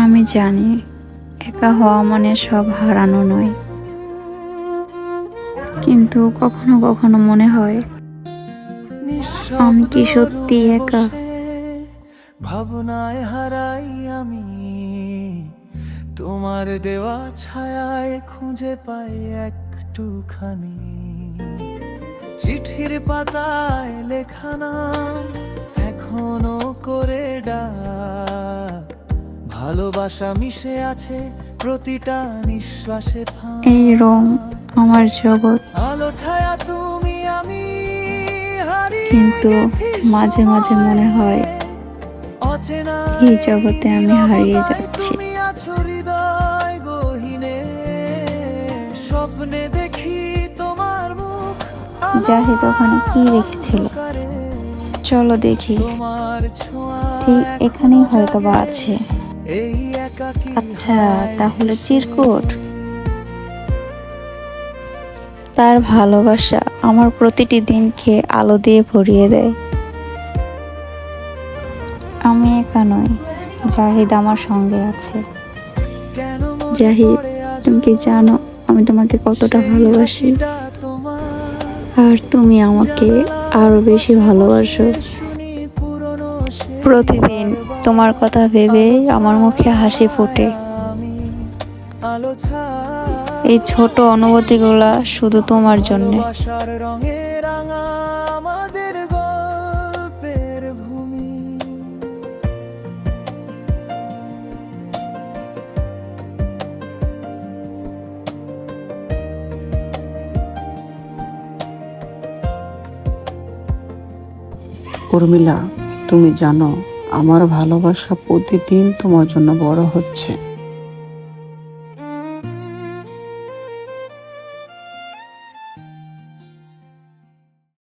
আমি জানি একা হওয়া মানে সব হারানো নয়, কিন্তু কখনো কখনো মনে হয় আমি কি সত্যি একা? ভাবনায় হারাই আমি, তোমার দেওয়া ছায়ায় খুঁজে পাই একটুখানি চিঠির পাতায় লেখা নাম এখনো করে ডাক, ভালোবাসা মিশে আছে প্রতিটা নিঃশ্বাসে। এই রোম আমার জগৎ, আলো ছায়া তুমি আমি, কিন্তু মাঝে মাঝে মনে হয় এই জগতে আমি হারিয়ে যাচ্ছি। স্বপ্নে দেখি তোমার মুখ, জাহিদ ওখানে কি রেখেছিল? চলো দেখি। ঠিক এখানেই হয়তো বা আছে। আচ্ছা, তাহলে চিরকুট। তার ভালোবাসা আমার প্রতিটি দিনকে আলো দিয়ে ভরিয়ে দেয়। আমি একা নই, জাহিদ আমার সঙ্গে আছে। জাহিদ, তুমি কি জানো আমি তোমাকে কতটা ভালোবাসি? আর তুমি আমাকে আরো বেশি ভালোবাসো। প্রতিদিন তোমার কথা ভেবে আমার মুখে হাসি ফোটে। এই ছোট অনুভূতিগুলা শুধু তোমার জন্য। উর্মিলা, তুমি জানো আমার ভালোবাসা প্রতিদিন তোমার জন্য বড় হচ্ছে।